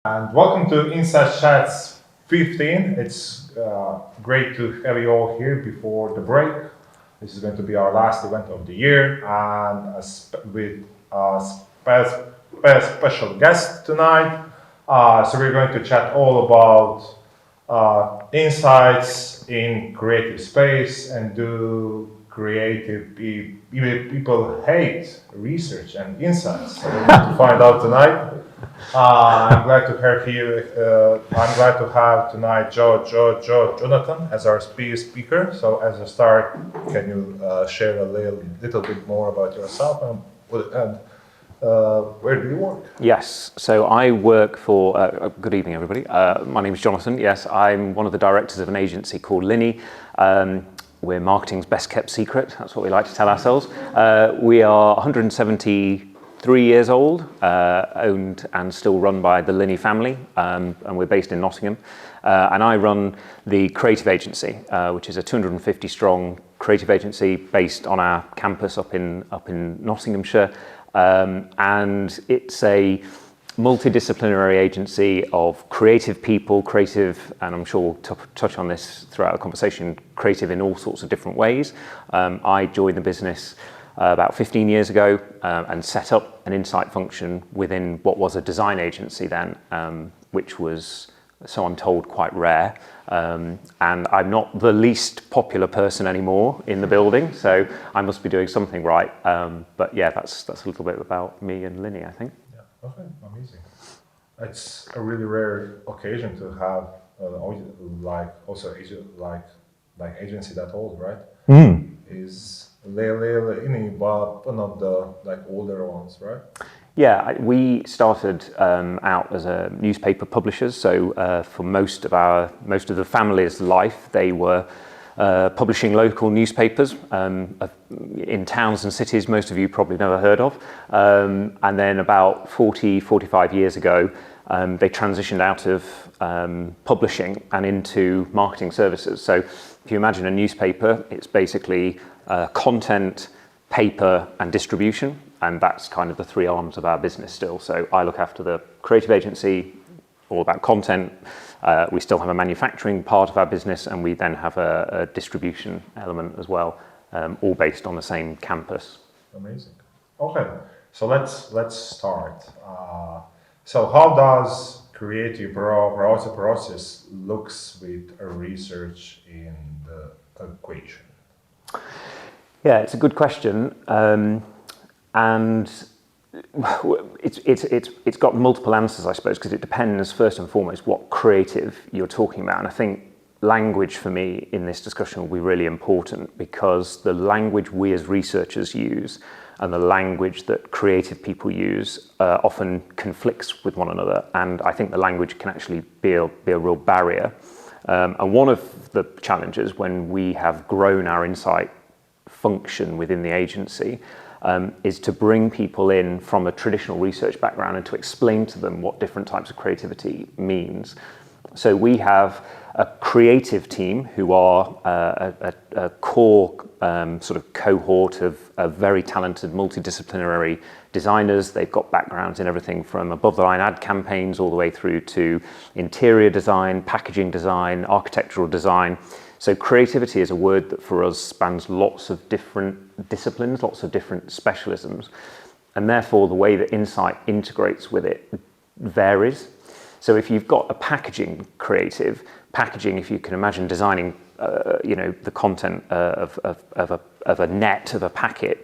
And welcome to Inside Chats 15. It's great to have you all here before the break. This is going to be our last event of the year, and with a special guest tonight. So we're going to chat all about insights in creative space and do creative people hate research and insights. So we're going to find out tonight. I'm glad to have here. I'm glad to have tonight Jonathan as our speaker. So as a start, can you share a little bit more about yourself and where do you work? Yes, so I work for, good evening everybody, my name is Jonathan. Yes, I'm one of the directors of an agency called Linney. We're marketing's best kept secret, that's what we like to tell ourselves. We are 173 years old, owned and still run by the Linney family, and we're based in Nottingham. And I run the creative agency, which is a 250 strong creative agency based on our campus up in Nottinghamshire. And it's a multidisciplinary agency of creative people, and I'm sure we'll touch on this throughout the conversation, creative in all sorts of different ways. I joined the business about 15 years ago and set up an insight function within what was a design agency then, which was, so I'm told, quite rare. And I'm not the least popular person anymore in the building, so I must be doing something right. But yeah, that's a little bit about me and Linney, I think. Yeah, okay, amazing. It's a really rare occasion to have agency that old, right? Is Linney one of the older ones, right? Yeah, we started out as a newspaper publishers. So for most of the family's life, they were publishing local newspapers in towns and cities most of you probably never heard of. And then about 45 years ago, they transitioned out of publishing and into marketing services. So if you imagine a newspaper, it's basically content, paper and distribution. And that's kind of the three arms of our business still. So I look after the creative agency, all about content. We still have a manufacturing part of our business, and we then have a distribution element as well, all based on the same campus. Amazing. Okay, so let's start. So how does creative process looks with a research in the equation? Yeah, it's a good question. And it's got multiple answers, I suppose, because it depends first and foremost what creative you're talking about. And I think language for me in this discussion will be really important, because the language we as researchers use and the language that creative people use often conflicts with one another. And I think the language can actually be a real barrier. And one of the challenges when we have grown our insight function within the agency is to bring people in from a traditional research background and to explain to them what different types of creativity means. So we have a creative team who are a core sort of cohort of very talented multidisciplinary designers. They've got backgrounds in everything from above-the-line ad campaigns all the way through to interior design, packaging design, architectural design. So creativity is a word that for us spans lots of different disciplines, lots of different specialisms, and therefore the way that insight integrates with it varies. So if you've got a packaging creative, if you can imagine designing the content of a net, of a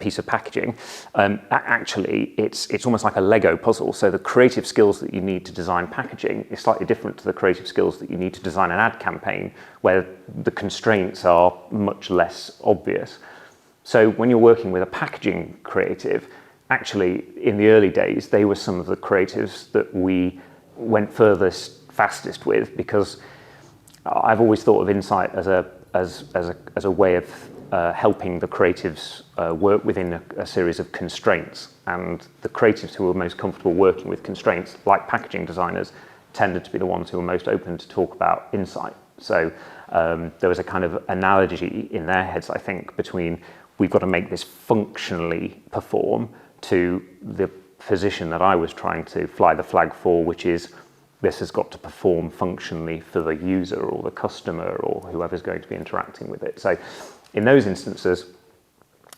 piece of packaging, actually it's almost like a Lego puzzle. So the creative skills that you need to design packaging is slightly different to the creative skills that you need to design an ad campaign, where the constraints are much less obvious. So when you're working with a packaging creative, actually in the early days, they were some of the creatives that we went fastest with, because I've always thought of insight as a way of helping the creatives work within a series of constraints, and the creatives who were most comfortable working with constraints, like packaging designers, tended to be the ones who were most open to talk about insight. So there was a kind of analogy in their heads, I think, between we've got to make this functionally perform to the position that I was trying to fly the flag for, which is this has got to perform functionally for the user or the customer or whoever's going to be interacting with it. So in those instances,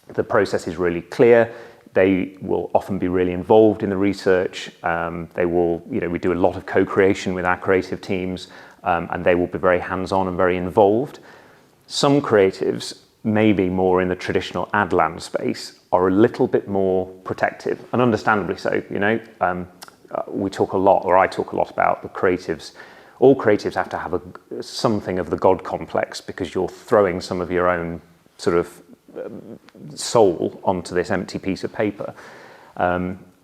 the process is really clear. They will often be really involved in the research. They will, we do a lot of co-creation with our creative teams, and they will be very hands-on and very involved. Some creatives, maybe more in the traditional ad land space, are a little bit more protective, and understandably so. We talk a lot, or I talk a lot about the creatives. All creatives have to have something of the God complex, because you're throwing some of your own sort of soul onto this empty piece of paper.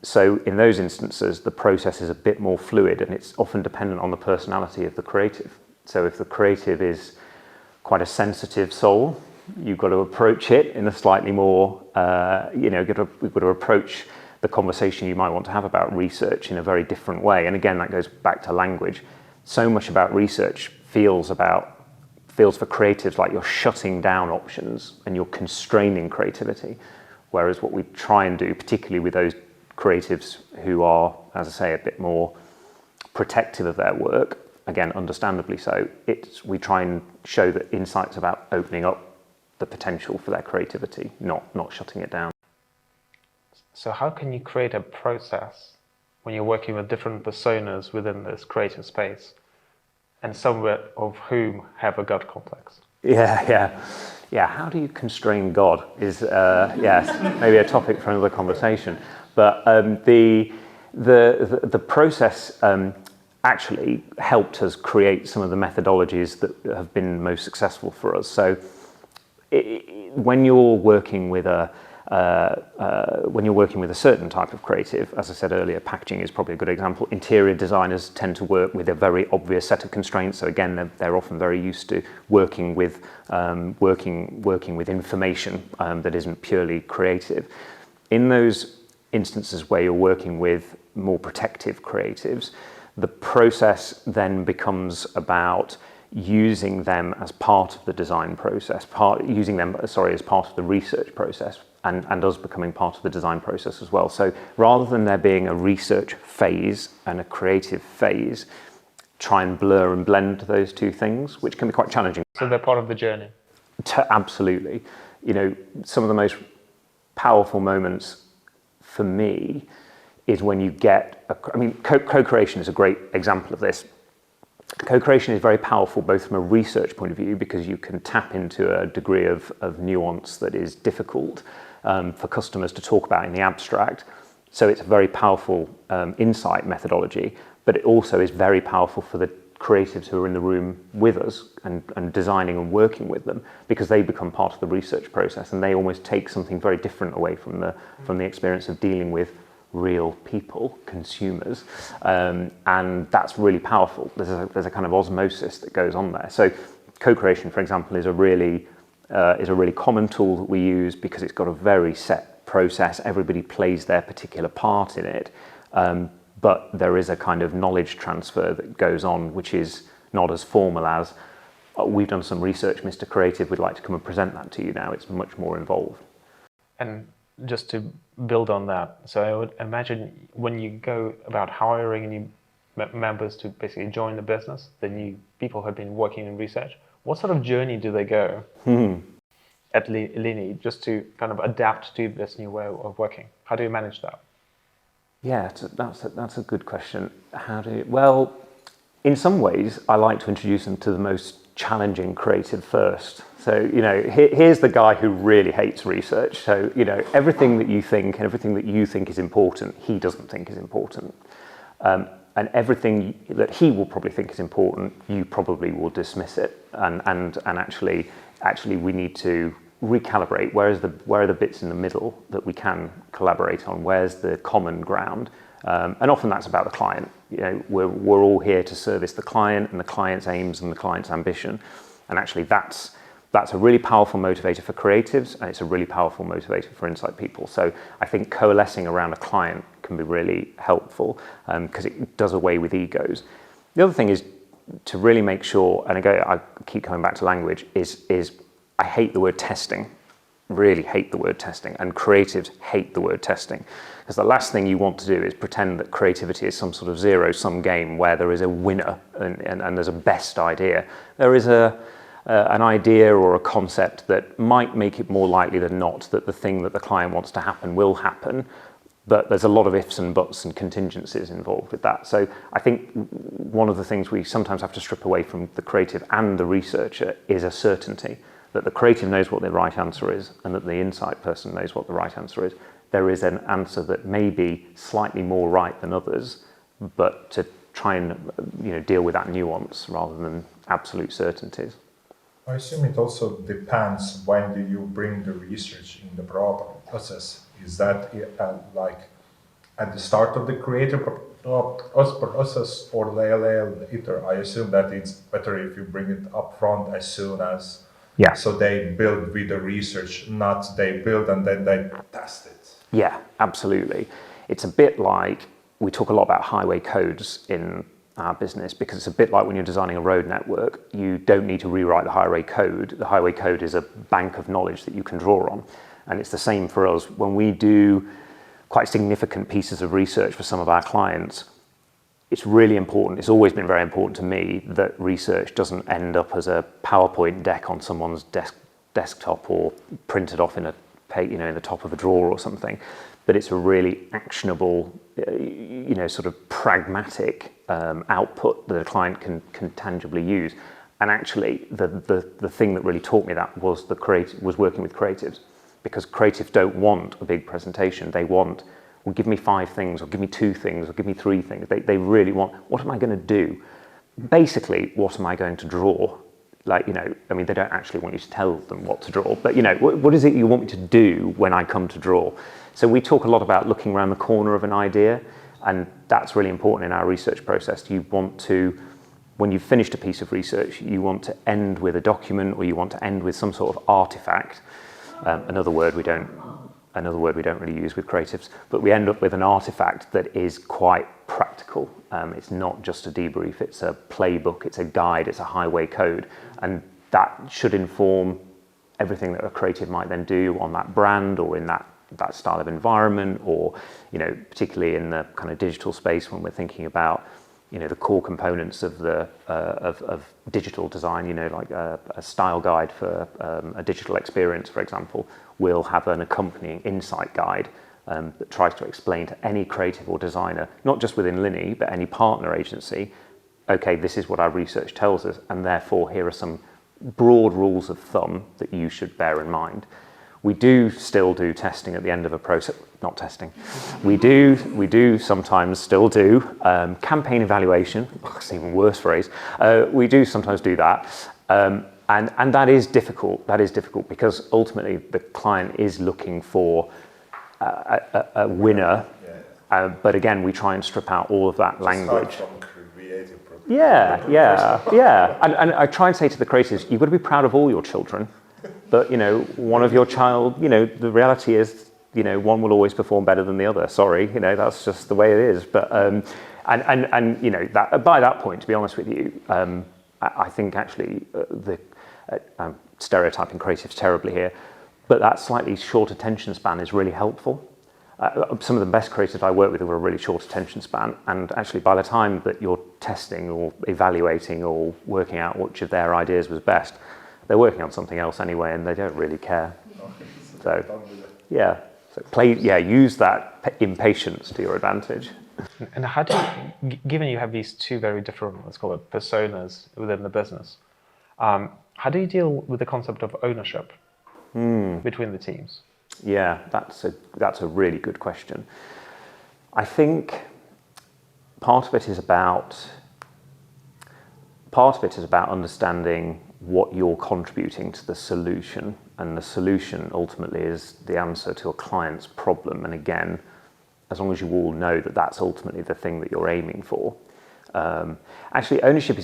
So in those instances, the process is a bit more fluid, and it's often dependent on the personality of the creative. So if the creative is quite a sensitive soul, you've got to approach it in a slightly more, we've got to approach the conversation you might want to have about research in a very different way. And again, that goes back to language. So much about research feels for creatives like you're shutting down options and you're constraining creativity. Whereas what we try and do, particularly with those creatives who are, as I say, a bit more protective of their work, again, understandably so, we try and show that insight's about opening up the potential for their creativity, not shutting it down. So how can you create a process when you're working with different personas within this creative space, and some of whom have a God complex? Yeah. How do you constrain God is maybe a topic for another conversation. But the process actually helped us create some of the methodologies that have been most successful for us. So when you're working with a certain type of creative, as I said earlier, packaging is probably a good example. Interior designers tend to work with a very obvious set of constraints. So again, they're often very used to working with information that isn't purely creative. In those instances where you're working with more protective creatives, the process then becomes about using them as part of the design process, as part of the research process, and us becoming part of the design process as well. So rather than there being a research phase and a creative phase, try and blur and blend those two things, which can be quite challenging. So they're part of the journey. Absolutely. Some of the most powerful moments for me is when you get, co-creation is a great example of this. Co-creation is very powerful both from a research point of view, because you can tap into a degree of nuance that is difficult for customers to talk about in the abstract. So it's a very powerful insight methodology, but it also is very powerful for the creatives who are in the room with us and designing and working with them, because they become part of the research process and they almost take something very different away from the experience of dealing with real people, consumers, and that's really powerful. There's a kind of osmosis that goes on there. So co-creation, for example, is a really common tool that we use, because it's got a very set process. Everybody plays their particular part in it, but there is a kind of knowledge transfer that goes on, which is not as formal as, we've done some research, Mr. Creative, we'd like to come and present that to you now. It's much more involved. And just to build on that, so I would imagine when you go about hiring new members to basically join the business, the new people who have been working in research, what sort of journey do they go at Linney just to kind of adapt to this new way of working? How do you manage that? Yeah, that's a good question. Well, in some ways, I like to introduce them to the most challenging creative first. So, here's the guy who really hates research. So, everything that you think and everything that you think is important, he doesn't think is important. And everything that he will probably think is important, you probably will dismiss it. And actually we need to recalibrate. Where are the bits in the middle that we can collaborate on? Where's the common ground? And often that's about the client. We're all here to service the client and the client's aims and the client's ambition. And actually that's a really powerful motivator for creatives, and it's a really powerful motivator for insight people. So I think coalescing around a client can be really helpful, because it does away with egos. The other thing is to really make sure, and again, I keep coming back to language, is I hate the word testing. really hate the word testing, and creatives hate the word testing, because the last thing you want to do is pretend that creativity is some sort of zero-sum game where there is a winner and there's a best idea. There is an idea or a concept that might make it more likely than not that the thing that the client wants to happen will happen, but there's a lot of ifs and buts and contingencies involved with that. So I think one of the things we sometimes have to strip away from the creative and the researcher is a certainty that the creative knows what the right answer is and that the insight person knows what the right answer is. There is an answer that may be slightly more right than others, but to try and deal with that nuance rather than absolute certainties. I assume it also depends when do you bring the research in the process. Is that like at the start of the creative process or later? I assume that it's better if you bring it up front as soon as. Yeah. So they build with the research, not they build and then they test it. Yeah, absolutely. It's a bit like, we talk a lot about highway codes in our business, because it's a bit like when you're designing a road network, you don't need to rewrite the highway code. The highway code is a bank of knowledge that you can draw on. And it's the same for us. When we do quite significant pieces of research for some of our clients, it's really important, it's always been very important to me that research doesn't end up as a PowerPoint deck on someone's desktop or printed off in in the top of a drawer or something, but it's a really actionable, sort of pragmatic output that a client can tangibly use. And actually, the thing that really taught me that was working with creatives, because creatives don't want a big presentation. They want, well, give me 5 things, or give me 2 things, or give me 3 things. They really want, what am I going to do? Basically, what am I going to draw? They don't actually want you to tell them what to draw, but what is it you want me to do when I come to draw? So we talk a lot about looking around the corner of an idea, and that's really important in our research process. You want to, when you've finished a piece of research, you want to end with a document, or you want to end with some sort of artifact. Another word we don't really use with creatives, but we end up with an artifact that is quite practical. It's not just a debrief, it's a playbook, it's a guide, it's a highway code, and that should inform everything that a creative might then do on that brand or in that style of environment, or particularly in the kind of digital space when we're thinking about the core components of of digital design, like a style guide for a digital experience, for example, will have an accompanying insight guide that tries to explain to any creative or designer, not just within Linney, but any partner agency, okay, this is what our research tells us, and therefore here are some broad rules of thumb that you should bear in mind. We do still do testing at the end of a process, not testing. We do sometimes still do campaign evaluation. It's an even worse phrase. We do sometimes do that. And that is difficult. That is difficult because ultimately the client is looking for a winner. But again, we try and strip out all of that language. Yeah. And I try and say to the creators, you've got to be proud of all your children. But, one of your child, the reality is, one will always perform better than the other. Sorry, that's just the way it is. But, that by that point, to be honest with you, I think actually I'm stereotyping creatives terribly here, but that slightly short attention span is really helpful. Some of the best creatives I work with have a really short attention span, and actually by the time that you're testing or evaluating or working out which of their ideas was best, they're working on something else anyway, and they don't really care. Use that impatience to your advantage. And how do you, given you have these two very different, let's call it personas within the business, how do you deal with the concept of ownership between the teams? Yeah, that's a really good question. I think part of it is about understanding what you're contributing to the solution, and the solution ultimately is the answer to a client's problem. And again, as long as you all know that that's ultimately the thing that you're aiming for. Actually, ownership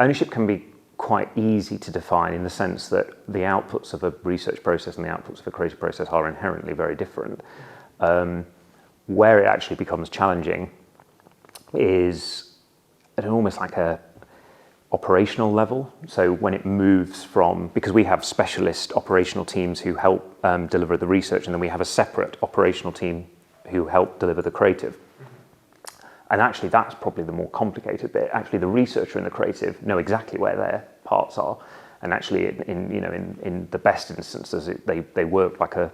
ownership can be quite easy to define in the sense that the outputs of a research process and the outputs of a creative process are inherently very different. Where it actually becomes challenging is almost like operational level. So when it moves from, because we have specialist operational teams who help deliver the research, and then we have a separate operational team who help deliver the creative. And actually that's probably the more complicated bit. Actually the researcher and the creative know exactly where their parts are. And actually in the best instances, they work like an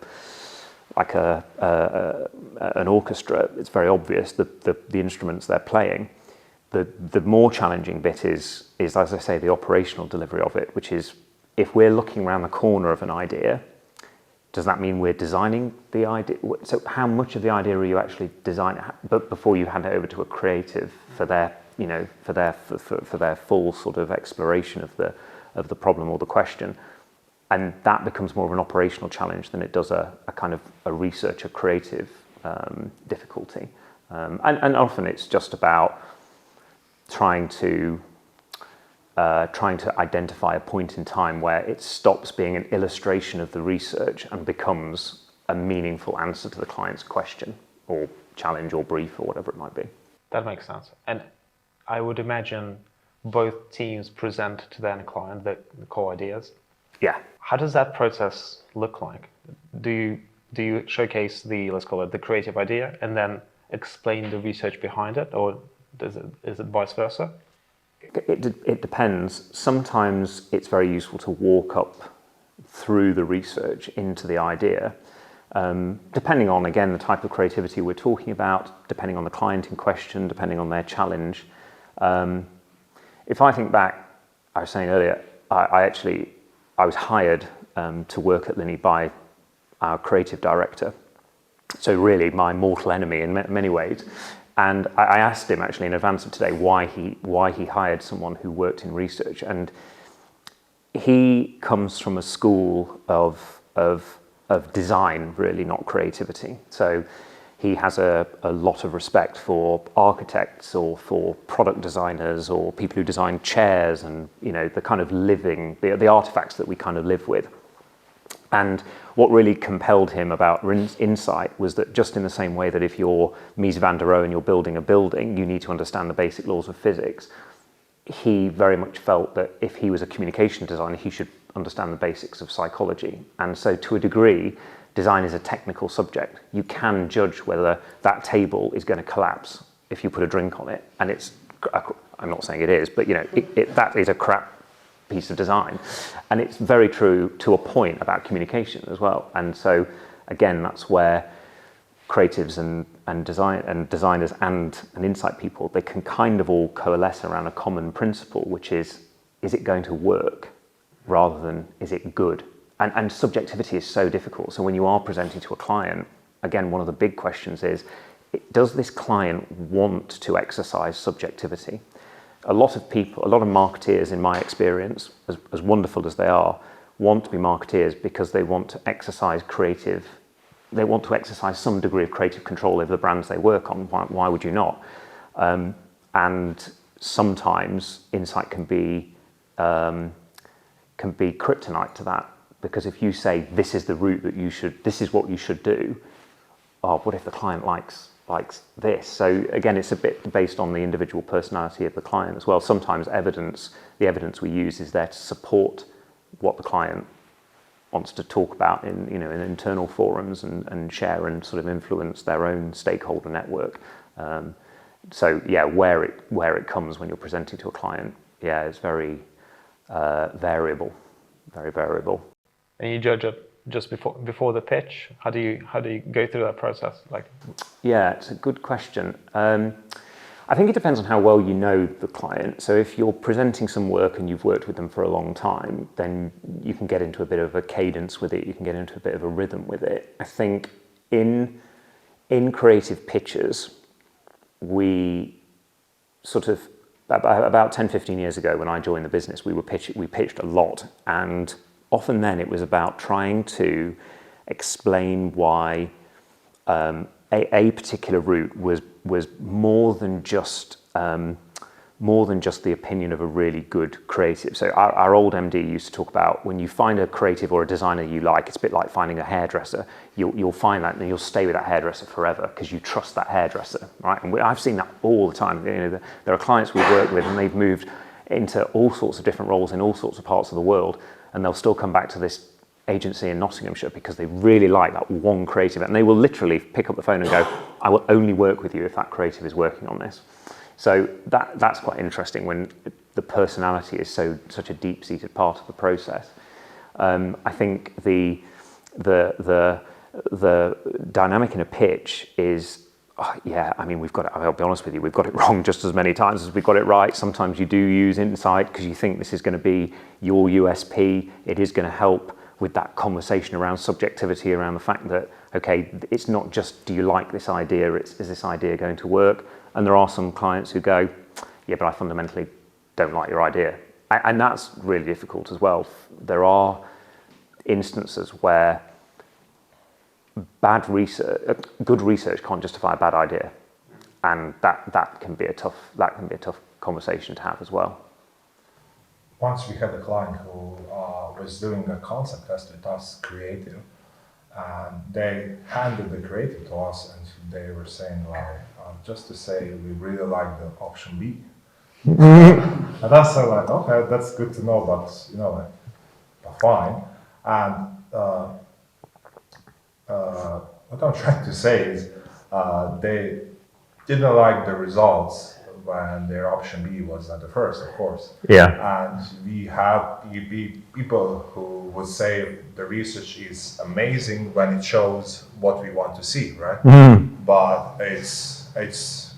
orchestra. It's very obvious the instruments they're playing. The more challenging bit is, as I say, the operational delivery of it, which is if we're looking around the corner of an idea, does that mean we're designing the idea? So how much of the idea are you actually designing, but before you hand it over to a creative for their, for their full sort of exploration of the problem or the question? And that becomes more of an operational challenge than it does a kind of a researcher creative difficulty. And often it's just about trying to identify a point in time where it stops being an illustration of the research and becomes a meaningful answer to the client's question or challenge or brief or whatever it might be. That makes sense. And I would imagine both teams present to their client the core ideas. Yeah. How does that process look like? Do you showcase let's call it the creative idea and then explain the research behind it, or is it vice versa? It depends. Sometimes it's very useful to walk up through the research into the idea, depending on, again, the type of creativity we're talking about, depending on the client in question, depending on their challenge. If I think back, I was saying earlier, I was hired to work at Linney by our creative director. So really my mortal enemy in many ways. And I asked him actually in advance of today why he hired someone who worked in research. And he comes from a school of design, really, not creativity. So he has a lot of respect for architects or for product designers or people who design chairs and, the kind of living, the artifacts that we kind of live with. And what really compelled him about Insight was that just in the same way that if you're Mies van der Rohe and you're building a building, you need to understand the basic laws of physics. He very much felt that if he was a communication designer, he should understand the basics of psychology. And so to a degree, design is a technical subject. You can judge whether that table is going to collapse if you put a drink on it. And I'm not saying it is, but that is a crap piece of design. And it's very true to a point about communication as well. And so again, that's where creatives and designers and insight people, they can kind of all coalesce around a common principle, which is it going to work rather than is it good? And subjectivity is so difficult. So when you are presenting to a client, again, one of the big questions is, does this client want to exercise subjectivity? A lot of marketeers, in my experience, as wonderful as they are, want to be marketeers because they want to exercise some degree of creative control over the brands they work on. Why would you not? And sometimes insight can be kryptonite to that, because if you say this is the route that this is what you should do, what if the client likes this? So again, it's a bit based on the individual personality of the client as well. Sometimes the evidence we use is there to support what the client wants to talk about in internal forums and share and sort of influence their own stakeholder network. So yeah, where it comes when you're presenting to a client, yeah, it's very variable, very variable. And you judge it just before the pitch? How do you go through that process? Yeah, it's a good question. I think it depends on how well you know the client. So if you're presenting some work and you've worked with them for a long time, then you can get into a bit of a cadence with it. You can get into a bit of a rhythm with it. I think in creative pitches, we sort of, about 10, 15 years ago when I joined the business, we pitched a lot, and often then it was about trying to explain why a particular route was more than just the opinion of a really good creative. So our old MD used to talk about when you find a creative or a designer you like, it's a bit like finding a hairdresser. You'll find that and you'll stay with that hairdresser forever because you trust that hairdresser, right? And I've seen that all the time. There are clients we work with and they've moved into all sorts of different roles in all sorts of parts of the world, and they'll still come back to this agency in Nottinghamshire because they really like that one creative, and they will literally pick up the phone and go, I will only work with you if that creative is working on this. So that's quite interesting when the personality is such a deep-seated part of the process. I think the dynamic in a pitch is, I mean, we've got it, I'll be honest with you, we've got it wrong just as many times as we've got it right. Sometimes you do use insight because you think this is going to be your USP. It is going to help with that conversation around subjectivity, around the fact that, okay, it's not just, do you like this idea, it's, is this idea going to work? And there are some clients who go, yeah, but I fundamentally don't like your idea. And that's really difficult as well. There are instances where good research can't justify a bad idea, and that can be a tough conversation to have as well. Once we had a client who was doing a concept test with us, creative, and they handed the creative to us, and they were saying, like, just to say, we really like the option B. And that's like, okay, that's good to know, but you know, like, fine. And what I'm trying to say is, they didn't like the results when their option B was at the first, of course. Yeah. And we have people who would say the research is amazing when it shows what we want to see, right? Mm. But it's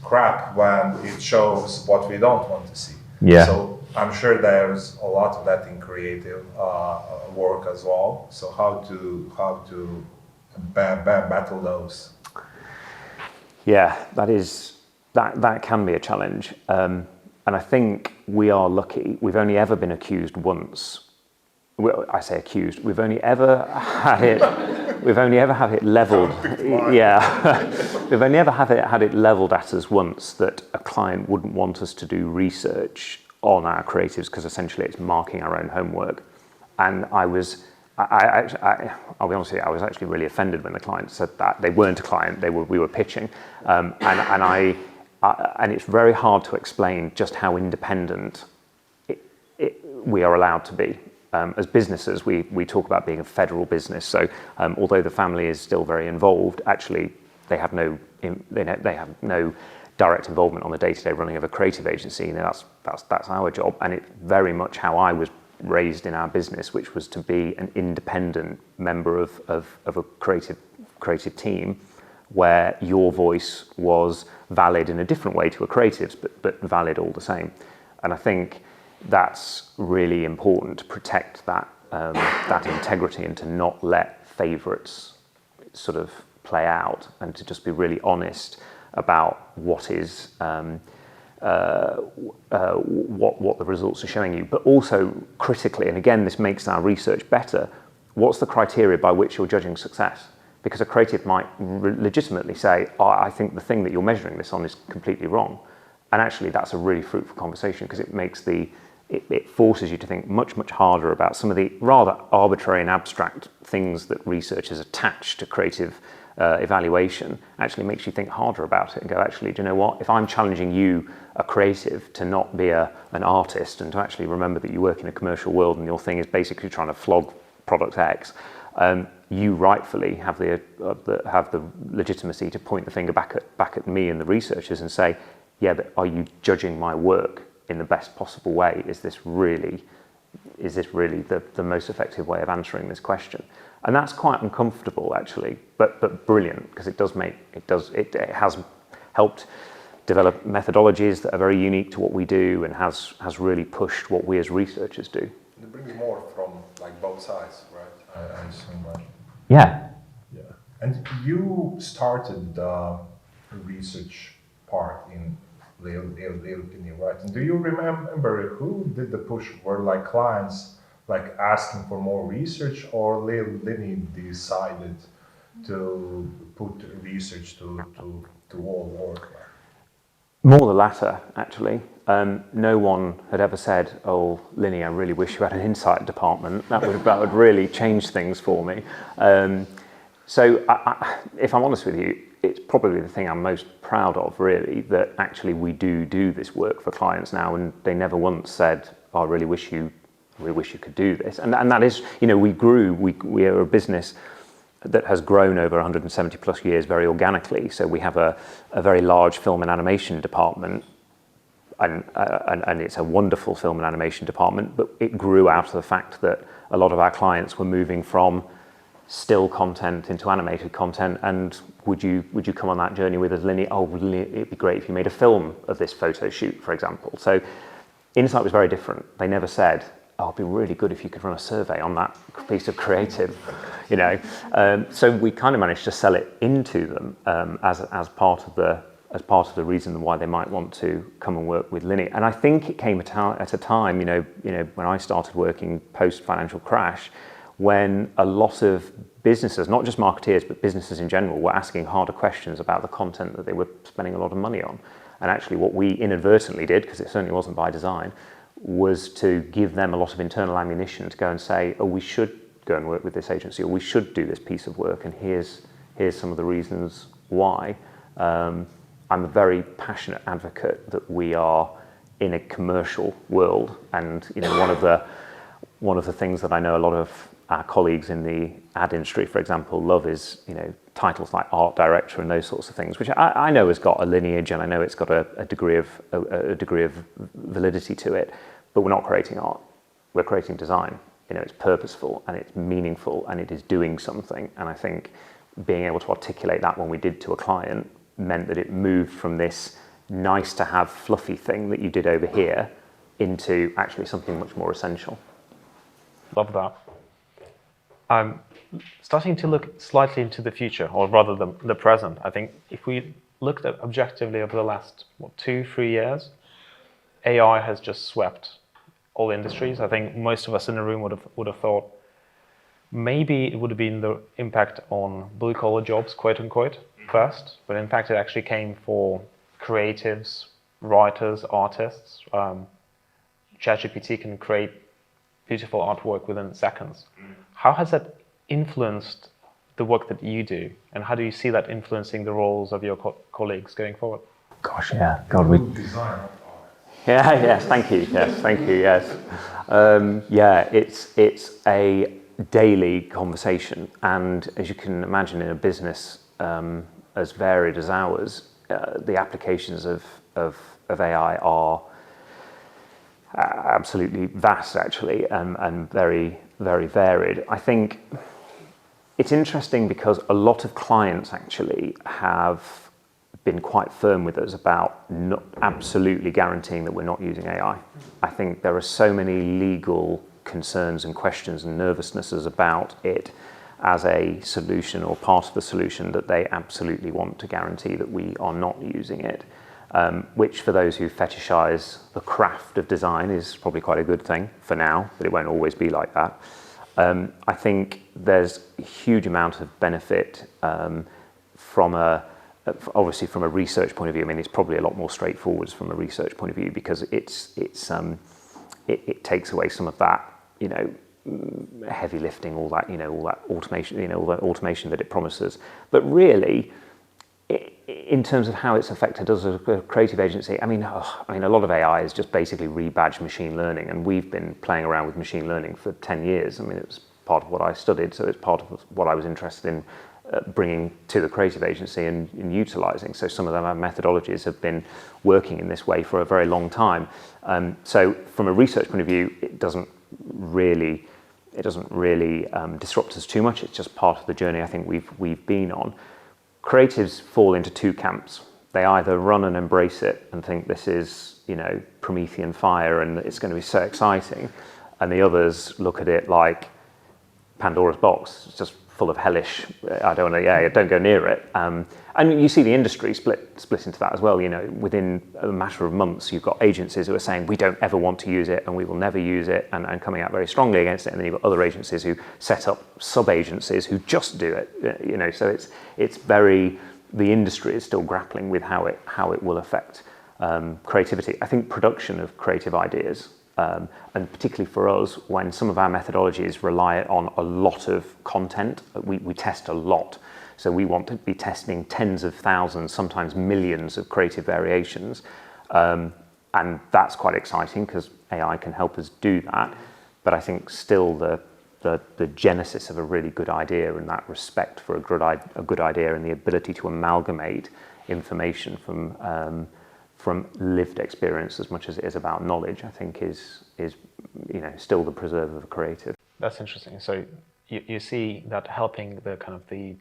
crap when it shows what we don't want to see. Yeah. So I'm sure there's a lot of that in creative work as well. So how to battle those? Yeah, that can be a challenge, and I think we are lucky. We've only ever been accused once. Well, I say accused. We've only ever had it. We've only ever had it levelled. Yeah, we've only ever had it levelled at us once that a client wouldn't want us to do research on our creatives because essentially it's marking our own homework. And I'll be honest with you, I was actually really offended when the client said that. They weren't a client; we were pitching, and it's very hard to explain just how independent we are allowed to be. As businesses, we talk about being a federal business. So although the family is still very involved, actually they have no direct involvement on the day-to-day running of a creative agency. You know, that's our job, and it's very much how I was raised in our business, which was to be an independent member of a creative team, where your voice was valid in a different way to a creative's, but valid all the same. And I think that's really important to protect that integrity and to not let favourites sort of play out, and to just be really honest about what is what the results are showing you, but also critically, and again, this makes our research better, what's the criteria by which you're judging success? Because a creative might legitimately say, I think the thing that you're measuring this on is completely wrong. And actually that's a really fruitful conversation, because it forces you to think much, much harder about some of the rather arbitrary and abstract things that researchers attach to creative evaluation. Actually makes you think harder about it and go, actually, do you know what? If I'm challenging you, a creative, to not be an artist, and to actually remember that you work in a commercial world and your thing is basically trying to flog product X, you rightfully have the legitimacy to point the finger back at me and the researchers and say, yeah, but are you judging my work in the best possible way? Is this really the most effective way of answering this question? And that's quite uncomfortable, actually, but brilliant, because it has helped develop methodologies that are very unique to what we do, and has really pushed what we as researchers do. It brings more from like both sides, right? I assume, right? Yeah. Yeah. And you started the research part in Linney, right? And do you remember who did the push? Were like clients like asking for more research, or Linney decided to put research to all work? More the latter, actually. No one had ever said, "Oh, Linney, I really wish you had an insight department. That would really change things for me." So if I'm honest with you, it's probably the thing I'm most proud of, really, that actually we do this work for clients now, and they never once said, oh, I really wish you could do this. And that is, we are a business that has grown over 170 plus years very organically. So we have a very large film and animation department, and it's a wonderful film and animation department, but it grew out of the fact that a lot of our clients were moving from still content into animated content, and would you come on that journey with us, Linney? Oh, it'd be great if you made a film of this photo shoot, for example. So Insight was very different. They never said, oh, it'd be really good if you could run a survey on that piece of creative, So we kind of managed to sell it into them as part of the reason why they might want to come and work with Linney. And I think it came at a time, when I started working post financial crash, when a lot of businesses, not just marketeers, but businesses in general, were asking harder questions about the content that they were spending a lot of money on. And actually what we inadvertently did, because it certainly wasn't by design, was to give them a lot of internal ammunition to go and say, oh, we should go and work with this agency, or we should do this piece of work, and here's some of the reasons why. I'm a very passionate advocate that we are in a commercial world, and one of the things that I know a lot of our colleagues in the ad industry, for example, love is titles like art director and those sorts of things, which I know has got a lineage, and I know it's got a degree of validity to it. But we're not creating art; we're creating design. It's purposeful and it's meaningful and it is doing something. And I think being able to articulate that when we did to a client meant that it moved from this nice to have fluffy thing that you did over here into actually something much more essential. Love that. I'm starting to look slightly into the future, or rather the present. I think if we looked at objectively over the last 2-3 years, AI has just swept all industries. I think most of us in the room would have thought maybe it would have been the impact on blue collar jobs, quote unquote, first, but in fact it actually came for creatives, writers, artists. ChatGPT can create beautiful artwork within seconds. How has that influenced the work that you do, and how do you see that influencing the roles of your colleagues going forward? Gosh, yeah, God, we Design. Yeah, yes, thank you, yes. It's a daily conversation, and as you can imagine, in a business as varied as ours, the applications of AI are absolutely vast, actually, and very, very varied. I think it's interesting because a lot of clients actually have been quite firm with us about not absolutely guaranteeing that we're not using AI. I think there are so many legal concerns and questions and nervousnesses about it as a solution or part of the solution that they absolutely want to guarantee that we are not using it, which for those who fetishize the craft of design is probably quite a good thing for now, but it won't always be like that. I think there's a huge amount of benefit obviously from a research point of view. I mean, it's probably a lot more straightforward from a research point of view because it takes away some of that, heavy lifting, all that automation that it promises. But really, in terms of how it's affected us as a creative agency, I mean, a lot of AI is just basically rebadged machine learning, and we've been playing around with machine learning for 10 years. I mean, it was part of what I studied, so it's part of what I was interested in bringing to the creative agency and utilising. So some of our methodologies have been working in this way for a very long time. So from a research point of view, it doesn't really disrupt us too much. It's just part of the journey I think we've been on. Creatives fall into two camps. They either run and embrace it and think this is, Promethean fire and it's going to be so exciting, and the others look at it like Pandora's box. It's just full of hellish. Don't go near it. And you see the industry split into that as well. Within a matter of months, you've got agencies who are saying we don't ever want to use it and we will never use it, and coming out very strongly against it. And then you've got other agencies who set up sub-agencies who just do it. So it's very, the industry is still grappling with how it will affect creativity. I think production of creative ideas And particularly for us, when some of our methodologies rely on a lot of content, we test a lot. So we want to be testing tens of thousands, sometimes millions of creative variations. And that's quite exciting because AI can help us do that. But I think still the genesis of a really good idea and that respect for a good idea and the ability to amalgamate information from lived experience as much as it is about knowledge, I think is still the preserve of a creative. That's interesting. So you see that helping the kind of the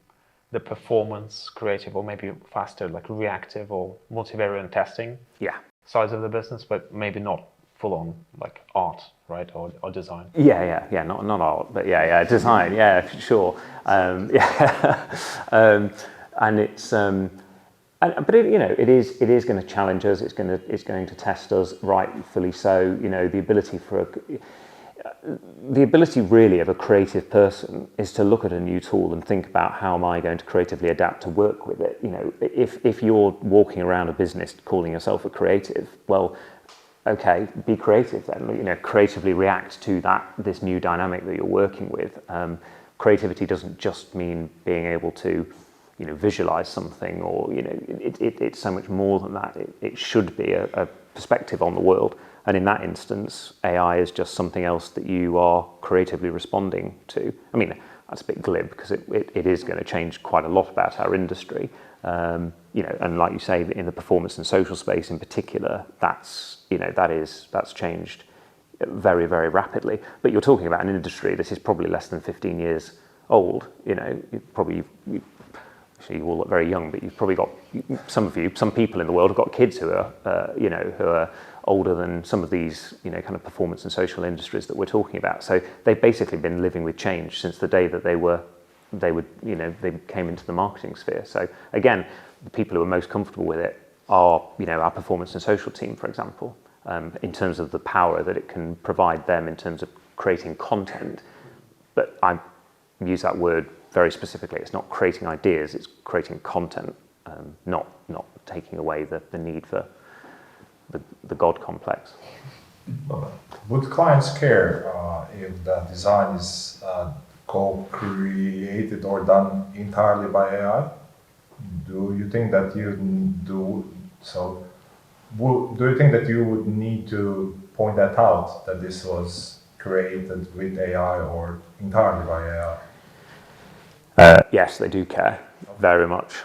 performance creative, or maybe faster like reactive or multivariate testing sides of the business, but maybe not full on like art, right, or design. Not art, but design, for sure. And it's but it is going to challenge us. It's going to test us, rightfully so. The ability really of a creative person is to look at a new tool and think about how am I going to creatively adapt to work with it. If you're walking around a business calling yourself a creative, well, okay, be creative then. Creatively react to this new dynamic that you're working with. Creativity doesn't just mean being able to visualize something, or it's so much more than that. It should be a perspective on the world, and in that instance AI is just something else that you are creatively responding to. I mean, that's a bit glib because it is going to change quite a lot about our industry, and like you say, in the performance and social space in particular, that's changed very, very rapidly. But you're talking about an industry that is probably less than 15 years old. You all look very young, but you've probably got some people in the world have got kids who are older than some of these kind of performance and social industries that we're talking about. So they've basically been living with change since the day that they came into the marketing sphere. So again, the people who are most comfortable with it are our performance and social team, for example, in terms of the power that it can provide them in terms of creating content. But I use that word very specifically. It's not creating ideas, it's creating content, not taking away the need for the God complex. Would clients care if the design is co-created or done entirely by AI? Do you think that you do so? Do you think that you would need to point that out, that this was created with AI or entirely by AI? Yes, they do care very much.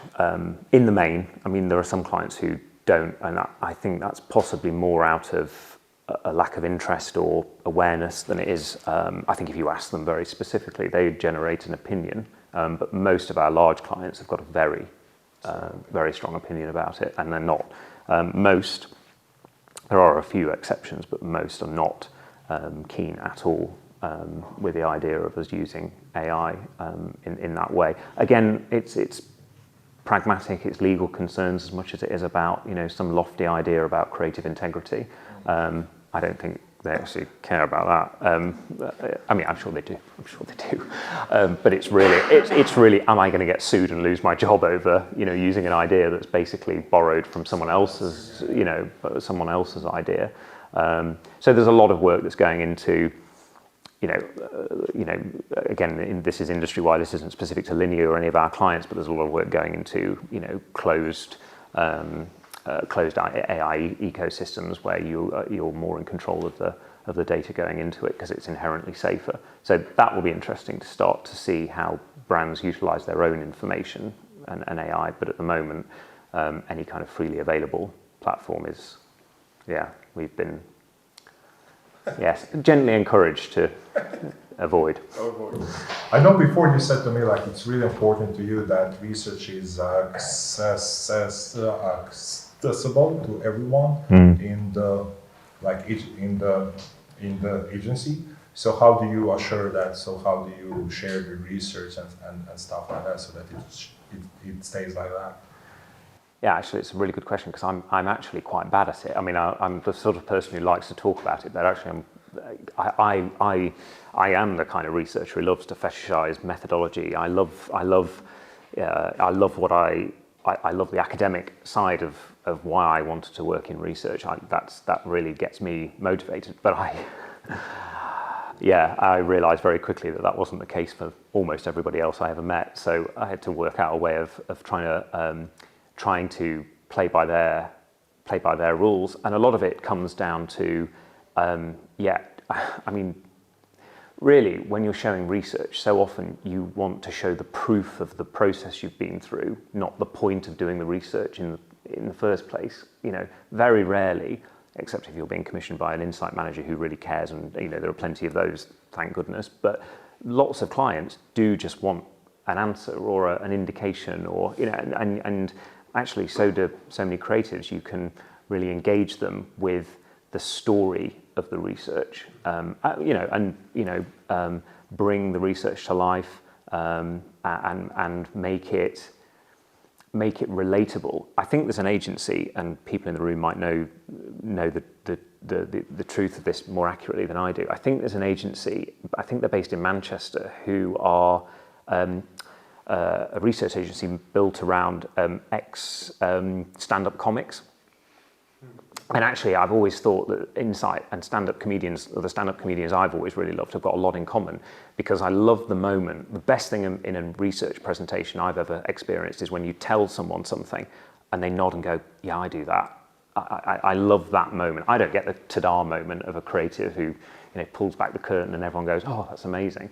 In the main, I mean, there are some clients who don't, and I think that's possibly more out of a lack of interest or awareness than it is. I think if you ask them very specifically, they generate an opinion. But most of our large clients have got a very, very strong opinion about it, and they're not. There are a few exceptions, but most are not keen at all with the idea of us using AI in that way. Again, it's pragmatic, it's legal concerns as much as it is about some lofty idea about creative integrity. I don't think they actually care about that. I mean, I'm sure they do. But it's really, am I going to get sued and lose my job over using an idea that's basically borrowed from someone else's idea? So there's a lot of work that's going into. Again, this is industry-wide. This isn't specific to Linney or any of our clients, but there's a lot of work going into closed AI ecosystems where you're more in control of the data going into it because it's inherently safer. So that will be interesting to start to see how brands utilize their own information and AI. But at the moment, any kind of freely available platform is, we've been. Yes, gently encouraged to avoid. I know before you said to me it's really important to you that research is accessible to everyone in the agency. So how do you assure that? So how do you share the research and stuff like that so that it stays like that? Yeah, actually, it's a really good question because I'm actually quite bad at it. I mean, I'm the sort of person who likes to talk about it, but actually, I am the kind of researcher who loves to fetishize methodology. I love what I I love the academic side of why I wanted to work in research. That really gets me motivated. But I realised very quickly that wasn't the case for almost everybody else I ever met. So I had to work out a way of trying to play by their rules. And a lot of it comes down to, I mean, really, when you're showing research, so often you want to show the proof of the process you've been through, not the point of doing the research in the first place. You know, very rarely, except if you're being commissioned by an insight manager who really cares, and you know there are plenty of those, thank goodness. But lots of clients do just want an answer or an indication, or you know, and actually, so do so many creatives. You can really engage them with the story of the research, bring the research to life, and make it relatable. I think there's an agency, and people in the room might know the truth of this more accurately than I do. I think there's an agency, I think they're based in Manchester, who are a research agency built around stand-up comics. And actually, I've always thought that insight and stand-up comedians, or the stand-up comedians I've always really loved, have got a lot in common, because I love the moment. The best thing in a research presentation I've ever experienced is when you tell someone something and they nod and go, yeah, I do that. I love that moment. I don't get the ta-da moment of a creative who pulls back the curtain and everyone goes, oh, that's amazing.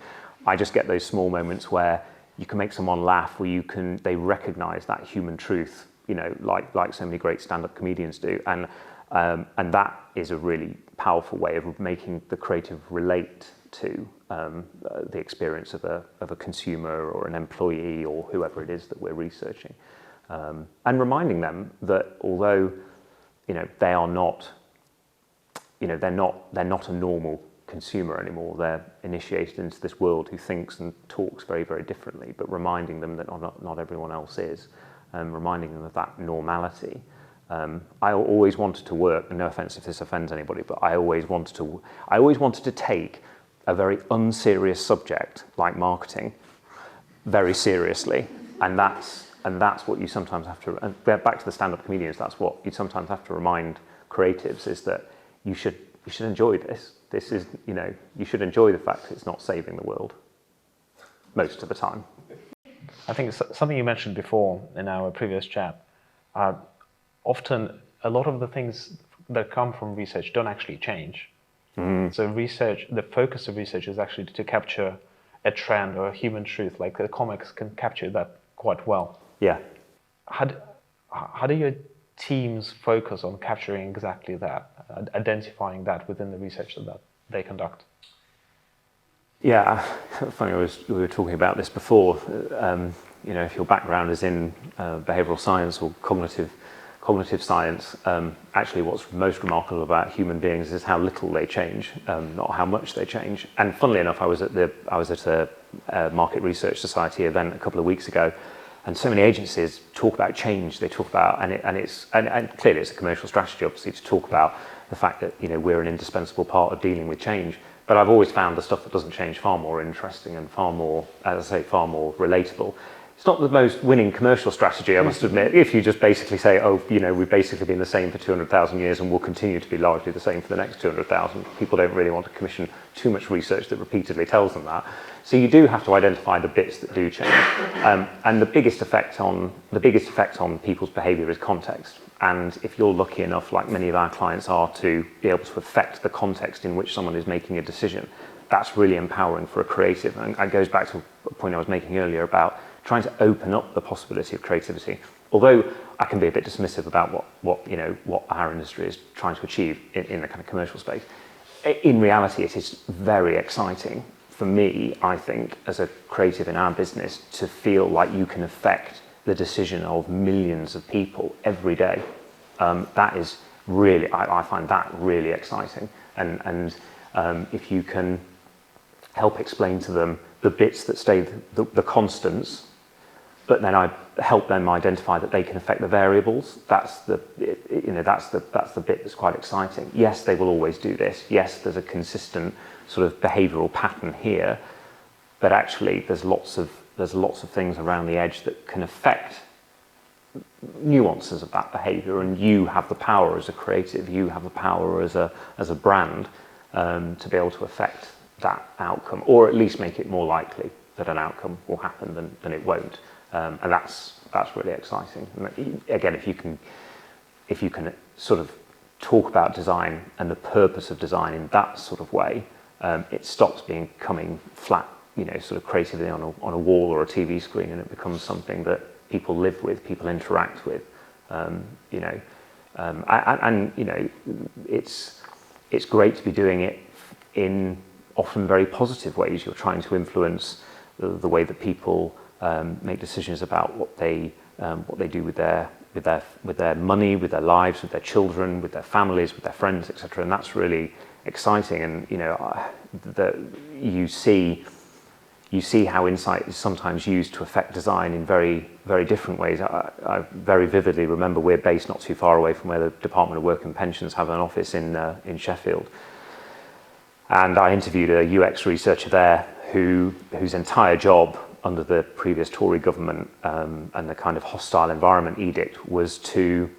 I just get those small moments where you can make someone laugh, where they recognize that human truth, like so many great stand-up comedians do. And that is a really powerful way of making the creative relate to the experience of a consumer or an employee or whoever it is that we're researching, and reminding them that although they are not, they're not a normal consumer anymore. They're initiated into this world who thinks and talks very, very differently. But reminding them that not everyone else is, reminding them of that normality. I always wanted to work, and no offense if this offends anybody, but I always wanted to take a very unserious subject like marketing very seriously, and that's what you sometimes have to. And back to the stand-up comedians, that's what you sometimes have to remind creatives, is that you should enjoy this. This is you should enjoy the fact that it's not saving the world most of the time. I think something you mentioned before in our previous chat. Often, a lot of the things that come from research don't actually change. So the focus of research is actually to capture a trend or a human truth. Like the comics can capture that quite well. Yeah. How do your teams focus on capturing exactly that, identifying that within the research that they conduct? Yeah, funny, we were talking about this before. If your background is in behavioural science or cognitive science, actually what's most remarkable about human beings is how little they change, not how much they change. And funnily enough, I was at a market research society event a couple of weeks ago, and so many agencies talk about change. They talk about, and clearly it's a commercial strategy, obviously, to talk about the fact that we're an indispensable part of dealing with change. But I've always found the stuff that doesn't change far more interesting and far more, as I say, far more relatable. It's not the most winning commercial strategy, I must admit, if you just basically say, we've basically been the same for 200,000 years and will continue to be largely the same for the next 200,000. People don't really want to commission too much research that repeatedly tells them that. So you do have to identify the bits that do change. And the biggest effect on people's behaviour is context. And if you're lucky enough, like many of our clients are, to be able to affect the context in which someone is making a decision, that's really empowering for a creative. And it goes back to a point I was making earlier about trying to open up the possibility of creativity. Although I can be a bit dismissive about what our industry is trying to achieve in the kind of commercial space, in reality it is very exciting for me, I think, as a creative in our business, to feel like you can affect the decision of millions of people every day. That is really, I find that really exciting. And if you can help explain to them the bits that stay the constants, but then I help them identify that they can affect the variables. That's the bit that's quite exciting. Yes, they will always do this. Yes, there's a consistent sort of behavioural pattern here, but actually there's lots of things around the edge that can affect nuances of that behaviour, and you have the power as a creative, you have the power as a brand to be able to affect that outcome, or at least make it more likely that an outcome will happen than it won't, and that's really exciting. And again, if you can sort of talk about design and the purpose of design in that sort of way, it stops becoming flat, sort of creatively on a wall or a TV screen, and it becomes something that people live with, people interact with, it's great to be doing it in often very positive ways. You're trying to influence the way that people make decisions about what they do with their money, with their lives, with their children, with their families, with their friends, etc. And that's really exciting. And that you see how insight is sometimes used to affect design in very, very different ways. I very vividly remember we're based not too far away from where the Department of Work and Pensions have an office in Sheffield. And I interviewed a UX researcher there whose entire job under the previous Tory government and the kind of hostile environment edict was to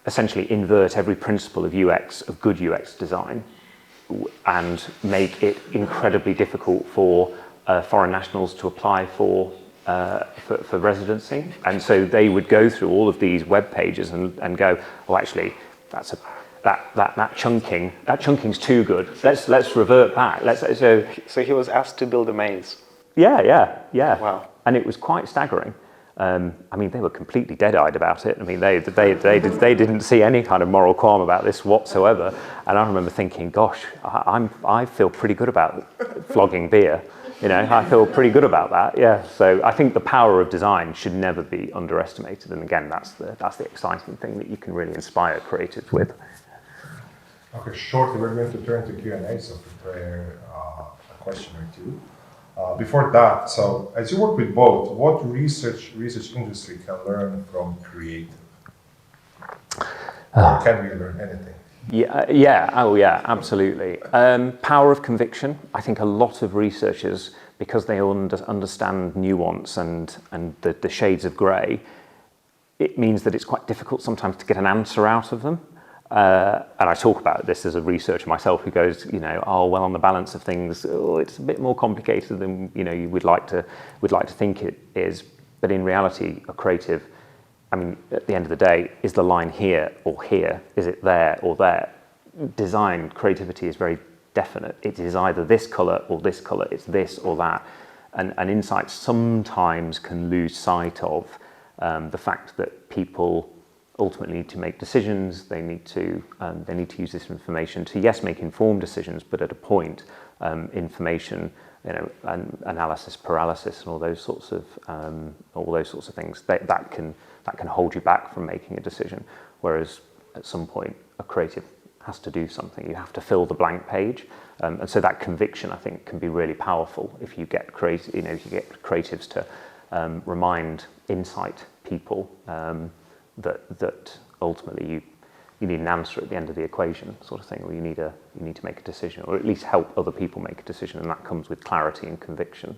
essentially invert every principle of UX, of good UX design, and make it incredibly difficult for foreign nationals to apply for residency. And so they would go through all of these web pages and go, oh, actually, that chunking's too good. Let's revert back. So he was asked to build a maze. Yeah. Wow. And it was quite staggering. I mean, they were completely dead-eyed about it. I mean, they didn't see any kind of moral qualm about this whatsoever. And I remember thinking, gosh, I feel pretty good about flogging beer. I feel pretty good about that. Yeah. So I think the power of design should never be underestimated. And again, that's the exciting thing that you can really inspire creatives with. Okay, shortly we're going to turn to Q&A, so prepare a question or two. Before that, so as you work with both, what research industry can learn from creative? Or can we learn anything? Yeah, absolutely. Power of conviction. I think a lot of researchers, because they understand nuance and the shades of grey, it means that it's quite difficult sometimes to get an answer out of them. And I talk about this as a researcher myself who goes, on the balance of things, it's a bit more complicated than you would like to think it is. But in reality, a creative, I mean, at the end of the day, is the line here or here? Is it there or there? Design, creativity is very definite. It is either this colour or this colour. It's this or that. And insight sometimes can lose sight of the fact that people ultimately need to make decisions. They need to use this information to make informed decisions, but at a point, information, and analysis paralysis, and all those sorts of things that can hold you back from making a decision. Whereas at some point, a creative has to do something. You have to fill the blank page, and so that conviction, I think, can be really powerful if you get creatives to remind insight people. That ultimately you need an answer at the end of the equation, sort of thing, or you need to make a decision, or at least help other people make a decision, and that comes with clarity and conviction.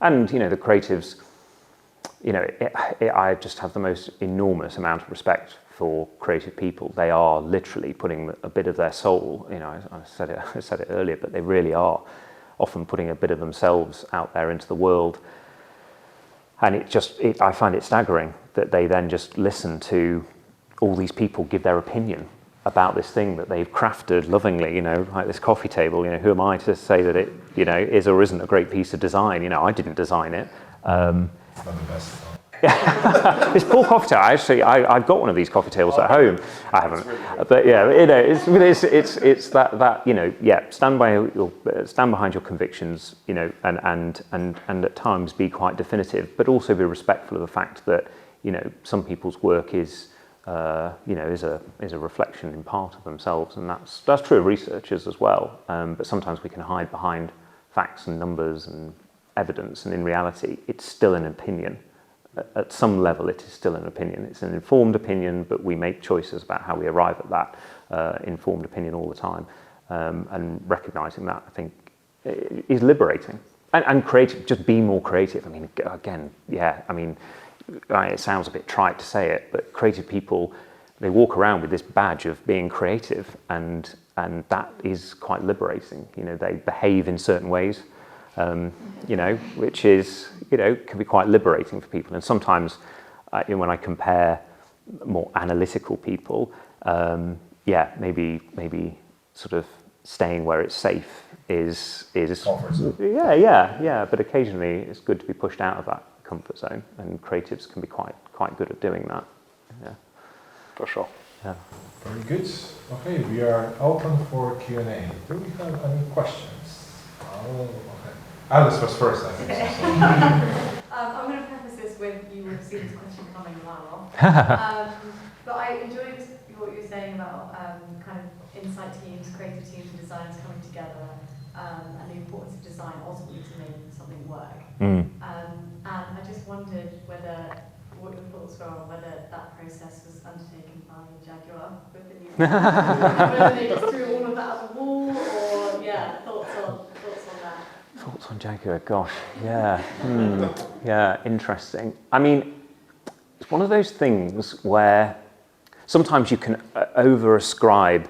And the creatives, I just have the most enormous amount of respect for creative people. They are literally putting a bit of their soul. I said it earlier, but they really are often putting a bit of themselves out there into the world. And I find it staggering that they then just listen to all these people give their opinion about this thing that they've crafted lovingly, like this coffee table. Who am I to say that it, is or isn't a great piece of design? I didn't design it. It's not the best. This poor coffee table. I've got one of these coffee tables at home. I haven't, but yeah, it's that stand behind your convictions, and at times be quite definitive, but also be respectful of the fact that some people's work is a reflection in part of themselves, and that's true of researchers as well. But sometimes we can hide behind facts and numbers and evidence, and in reality, it's still an opinion. At some level, it is still an opinion. It's an informed opinion, but we make choices about how we arrive at that informed opinion all the time. And recognising that, I think, is liberating. And creative, just be more creative. I mean, again, it sounds a bit trite to say it, but creative people, they walk around with this badge of being creative, and that is quite liberating. You know, they behave in certain ways, you know, which is, you know, can be quite liberating for people. And sometimes, you know, when I compare more analytical people, yeah, maybe sort of staying where it's safe is Comfort zone. yeah. But occasionally, it's good to be pushed out of that comfort zone, and creatives can be quite good at doing that. Yeah, For sure. yeah. Very good. Okay, we are open for Q&A. Do we have any questions? Oh, okay. Alice was first, I think. I'm going to preface this with you would have seen this question coming a while. But I enjoyed what you were saying about kind of insight teams, creative teams and designers coming together, and the importance of design ultimately to make something work. And I just wondered what your thoughts were on whether that process was undertaken by Jaguar with the new whether they just threw all of that at the wall, or thoughts on that. Thoughts on Jaguar? Gosh, yeah, yeah, interesting. I mean, it's one of those things where sometimes you can over-ascribe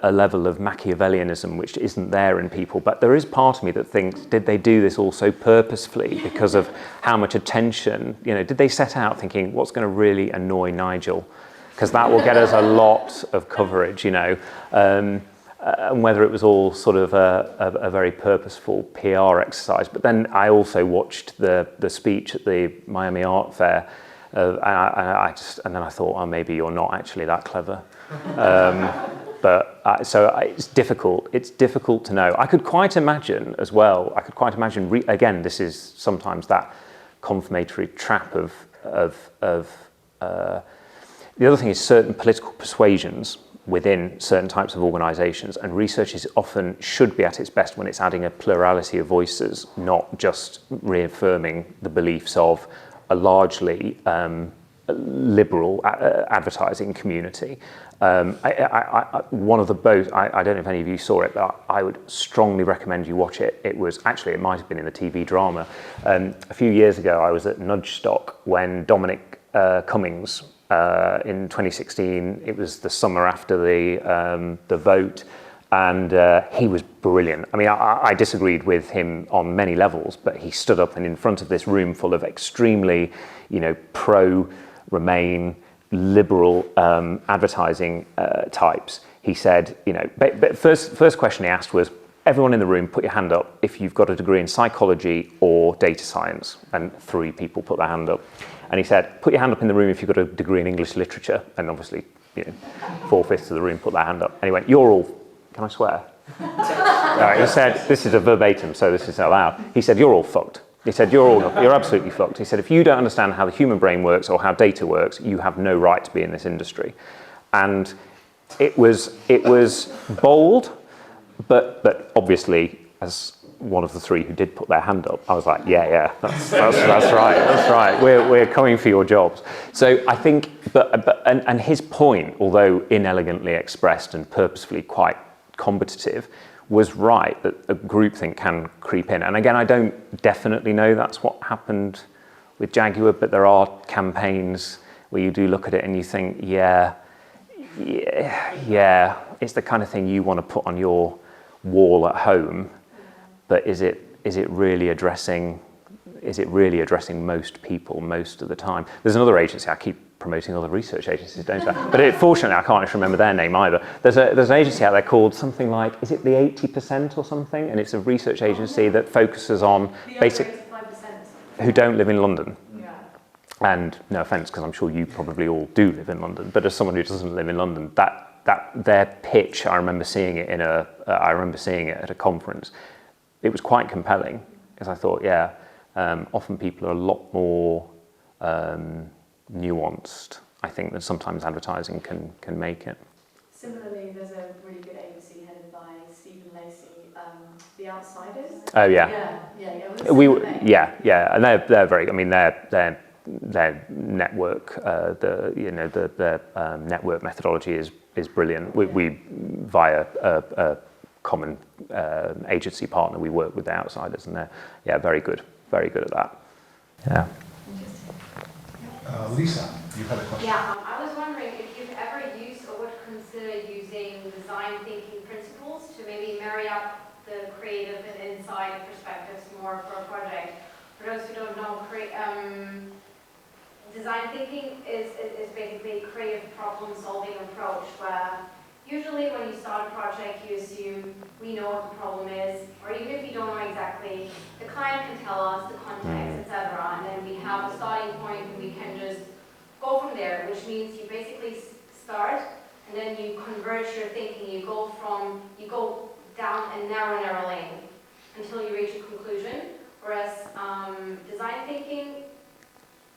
a level of Machiavellianism which isn't there in people, but there is part of me that thinks, did they do this also purposefully because of how much attention, you know, did they set out thinking, what's going to really annoy Nigel? Because that will get us a lot of coverage, you know, and whether it was all sort of a very purposeful PR exercise. But then I also watched the speech at the Miami Art Fair, and then I thought, oh, maybe you're not actually that clever. So it's difficult. It's difficult to know. I could quite imagine as well. Again, this is sometimes that confirmatory trap of the other thing is certain political persuasions within certain types of organisations, and research often should be at its best when it's adding a plurality of voices, not just reaffirming the beliefs of a largely liberal advertising community. One of the both, I don't know if any of you saw it, but I would strongly recommend you watch it. It might have been in the TV drama. A few years ago, I was at Nudgestock when Dominic Cummings, in 2016, it was the summer after the vote, and he was brilliant. I mean, I disagreed with him on many levels, but he stood up and in front of this room full of extremely, you know, pro-Remain, liberal advertising types. He said, you know, but first question he asked was, everyone in the room, put your hand up if you've got a degree in psychology or data science. And 3 people put their hand up. And he said, put your hand up in the room if you've got a degree in English literature. And obviously, you know, 4/5 of the room put their hand up. And he went, you're all, can I swear? He said, this is a verbatim, so this is allowed. He said, you're all fucked. He said, you're absolutely fucked. He said, if you don't understand how the human brain works or how data works, you have no right to be in this industry. And it was bold, but obviously, as one of the 3 who did put their hand up, I was like, yeah, that's right. We're coming for your jobs. So I think, and his point, although inelegantly expressed and purposefully quite combative, was right, that a groupthink can creep in. And again, I don't definitely know that's what happened with Jaguar, but there are campaigns where you do look at it and you think, yeah, it's the kind of thing you want to put on your wall at home, but is it really addressing most people most of the time? There's another agency, I keep promoting other research agencies, don't I? But fortunately, I can't actually remember their name either. There's an agency out there called something like, is it the 80% or something? And it's a research agency that focuses on who don't live in London. Yeah. And no offence, because I'm sure you probably all do live in London, but as someone who doesn't live in London, that their pitch, I remember seeing it at a conference. It was quite compelling, because I thought, often people are a lot more nuanced, I think, than sometimes advertising can make it. Similarly, there's a really good agency headed by Stephen Lacey, The Outsiders. Oh yeah. And they're very. I mean, their network, the network methodology is brilliant. We via a common agency partner, we work with The Outsiders, and they're very good at that. Yeah. Lisa, you had a question. Yeah, I was wondering if you've ever used or would consider using design thinking principles to maybe marry up the creative and insight perspectives more for a project. For those who don't know, design thinking is basically a creative problem-solving approach where usually when you start a project, you assume we know what the problem is, or even if you don't know exactly, the client can tell us the context, etc. And then we have a starting point and we can just go from there, which means you basically start and then you converge your thinking. You go down a narrow lane until you reach a conclusion. Whereas design thinking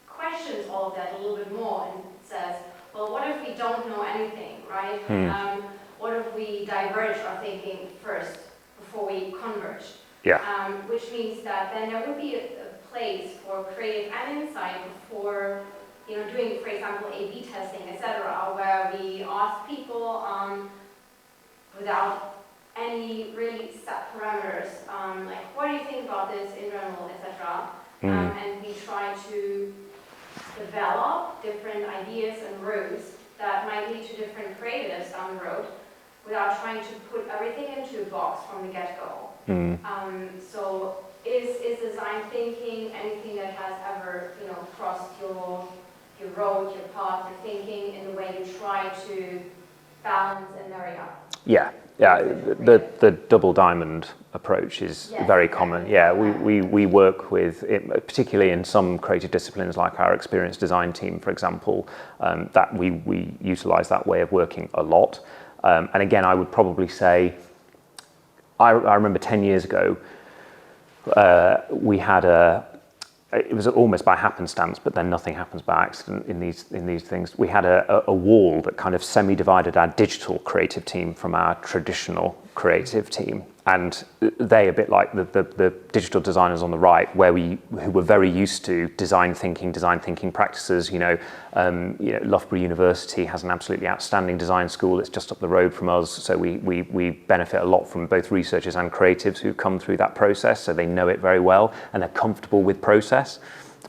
questions all of that a little bit more and says, well, what if we don't know anything, right? What if we diverge our thinking first before we converge? Yeah. Which means that then there would be a place for creative and insight before, doing, for example, A/B testing, etc., where we ask people without any really set parameters, like, what do you think about this in general, etc. And we try to develop different ideas and routes that might lead to different creatives down the road without trying to put everything into a box from the get-go. So is design thinking anything that has ever crossed your road, your path, your thinking in the way you try to balance and marry up? Yeah. The double diamond approach is very common. Yeah, we work with it, particularly in some creative disciplines like our experience design team, for example, that we utilize that way of working a lot. And again, I would probably say, I remember 10 years ago, we had it was almost by happenstance, but then nothing happens by accident in these things. We had a wall that kind of semi-divided our digital creative team from our traditional creative team. And they, a bit like the digital designers on the right, who were very used to design thinking practices. Loughborough University has an absolutely outstanding design school. It's just up the road from us, so we benefit a lot from both researchers and creatives who come through that process. So they know it very well, and they're comfortable with process,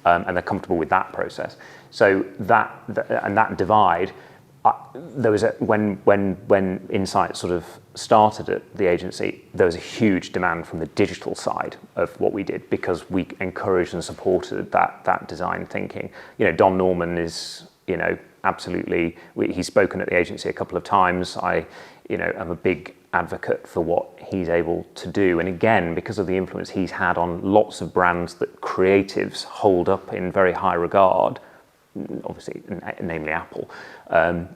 and they're comfortable with that process. So that divide. There was when Insight sort of started at the agency, there was a huge demand from the digital side of what we did because we encouraged and supported that design thinking. Don Norman is absolutely. He's spoken at the agency a couple of times. I am a big advocate for what he's able to do, and again, because of the influence he's had on lots of brands that creatives hold up in very high regard. Obviously, namely Apple,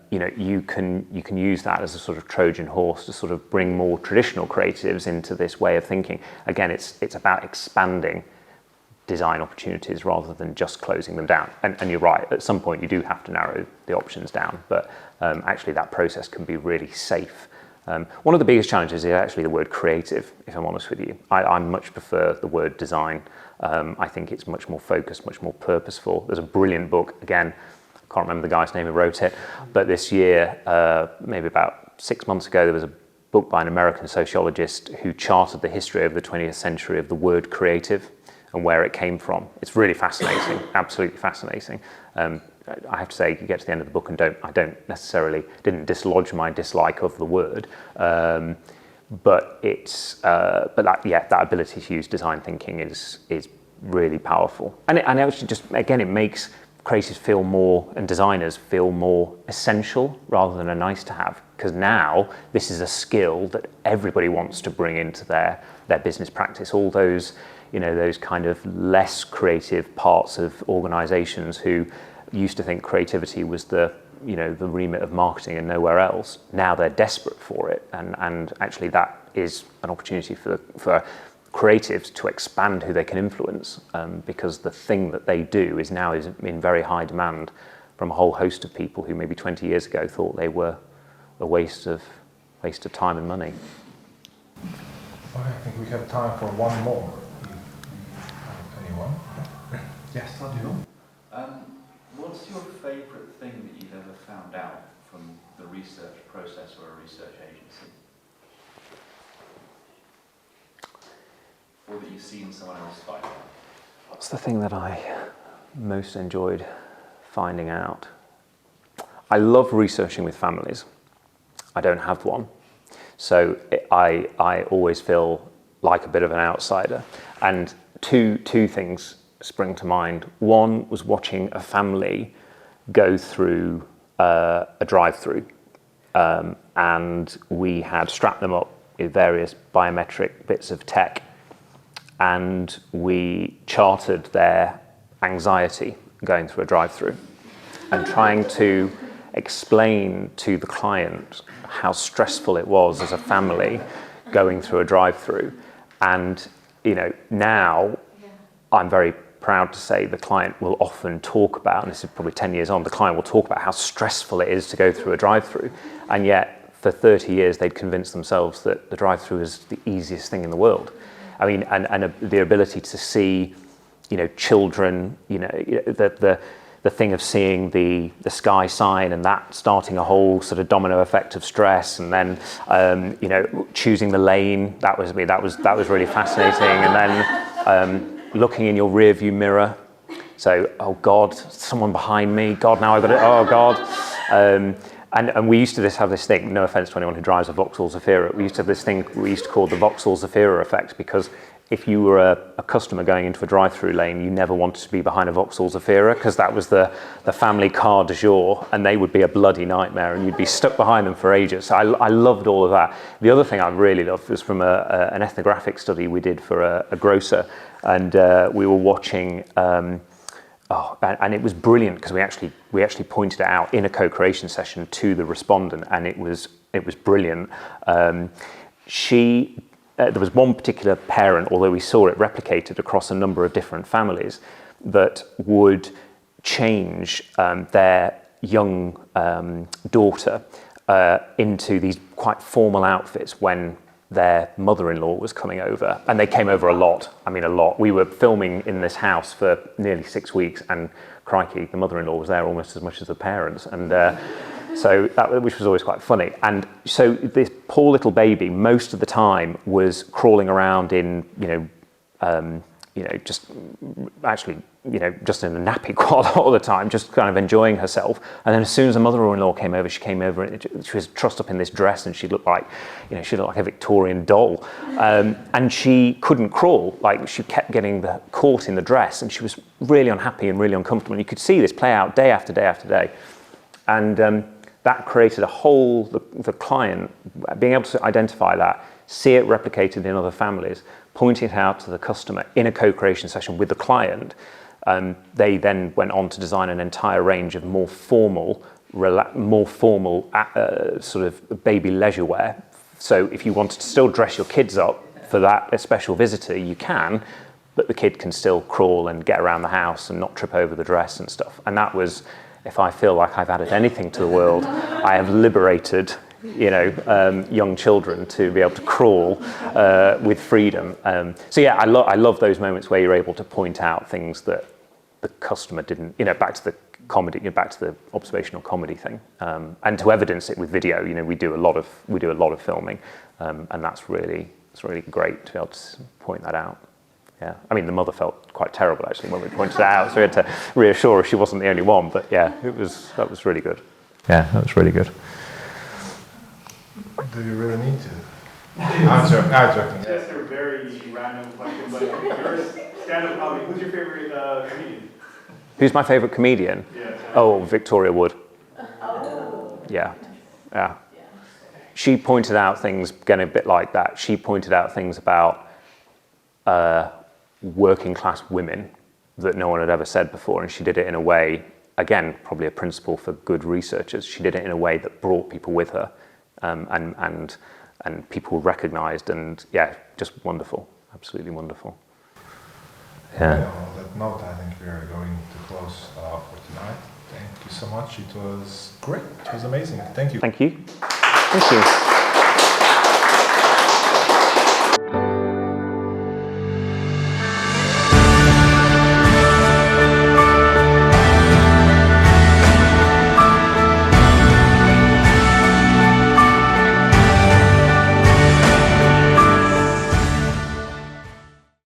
you can use that as a sort of Trojan horse to sort of bring more traditional creatives into this way of thinking. Again, it's about expanding design opportunities rather than just closing them down. And you're right, at some point you do have to narrow the options down, but actually that process can be really safe. One of the biggest challenges is actually the word creative, if I'm honest with you. I much prefer the word design. I think it's much more focused, much more purposeful. There's a brilliant book, again, I can't remember the guy's name who wrote it, but this year, maybe about 6 months ago, there was a book by an American sociologist who charted the history of the 20th century of the word creative and where it came from. It's really fascinating, absolutely fascinating. I have to say, you get to the end of the book and I didn't dislodge my dislike of the word, but that ability to use design thinking is really powerful, and actually just again it makes creatives feel more and designers feel more essential rather than a nice to have, because now this is a skill that everybody wants to bring into their business practice. All those those kind of less creative parts of organizations who used to think creativity was the remit of marketing and nowhere else. Now they're desperate for it, and actually that is an opportunity for creatives to expand who they can influence, because the thing that they do is now in very high demand from a whole host of people who maybe 20 years ago thought they were a waste of time and money. I think we have time for one more. Anyone? Yes, I do. What's your favourite thing that you've ever found out from the research process or a research agency? Or that you've seen someone else find out? What's the thing that I most enjoyed finding out. I love researching with families. I don't have one. So I always feel like a bit of an outsider. And two things spring to mind. One was watching a family go through a drive-through. And we had strapped them up with various biometric bits of tech, and we charted their anxiety going through a drive-through and trying to explain to the client how stressful it was as a family going through a drive-through. And now I'm very proud to say the client will often talk about, and this is probably 10 years on, the client will talk about how stressful it is to go through a drive-through, and yet for 30 years they'd convinced themselves that the drive-through is the easiest thing in the world. I mean, and the ability to see, children, the thing of seeing the sky sign and that starting a whole sort of domino effect of stress, and then choosing the lane, that was really fascinating, and then looking in your rear view mirror, so oh God, someone behind me, God, now I've got it, oh God. And we used to have this thing, no offense to anyone who drives a Vauxhall Zafira, we used to have this thing we used to call the Vauxhall Zafira effect, because if you were a customer going into a drive-through lane, you never wanted to be behind a Vauxhall Zafira, because that was the family car du jour, and they would be a bloody nightmare, and you'd be stuck behind them for ages. So I loved all of that. The other thing I really loved was from an ethnographic study we did for a grocer, and we were watching, and it was brilliant, because we actually pointed it out in a co-creation session to the respondent, and it was brilliant. There was one particular parent, although we saw it replicated across a number of different families, that would change their young daughter into these quite formal outfits when their mother-in-law was coming over, and they came over a lot. I mean, a lot. We were filming in this house for nearly 6 weeks, and crikey, the mother-in-law was there almost as much as the parents, and so which was always quite funny. And so this poor little baby, most of the time, was crawling around in, just actually, just in a nappy quite a lot of the time, just kind of enjoying herself. And then as soon as the mother-in-law came over, she was trussed up in this dress, and she looked like a Victorian doll. And she couldn't crawl, like she kept getting caught in the dress, and she was really unhappy and really uncomfortable. And you could see this play out day after day after day. And that created the client being able to identify that, see it replicated in other families, pointing it out to the customer in a co-creation session with the client. They then went on to design an entire range of more formal sort of baby leisure wear. So if you wanted to still dress your kids up for that special visitor, you can, but the kid can still crawl and get around the house and not trip over the dress and stuff. And that was, if I feel like I've added anything to the world, I have liberated young children to be able to crawl with freedom. So yeah, I love those moments where you're able to point out things that the customer didn't, back to the comedy, back to the observational comedy thing, and to evidence it with video. We do a lot of filming, and it's really great to be able to point that out. Yeah, I mean, the mother felt quite terrible actually when we pointed it out, so we had to reassure her she wasn't the only one. But yeah, that was really good. Yeah, that was really good. Do you really need to? I'm joking. Just a very random question, but your stand-up comedy, who's your favorite comedian? Who's my favorite comedian? Yeah. Oh, Victoria Wood. Oh. Yeah. She pointed out things, again, a bit like that. She pointed out things about working class women that no one had ever said before, and she did it in a way, again, probably a principle for good researchers. She did it in a way that brought people with her, and people recognised, and yeah, just wonderful, absolutely wonderful. Yeah. On that note, I think we are going to close for tonight. Thank you so much. It was great. It was amazing. Thank you. Thank you. Thank you.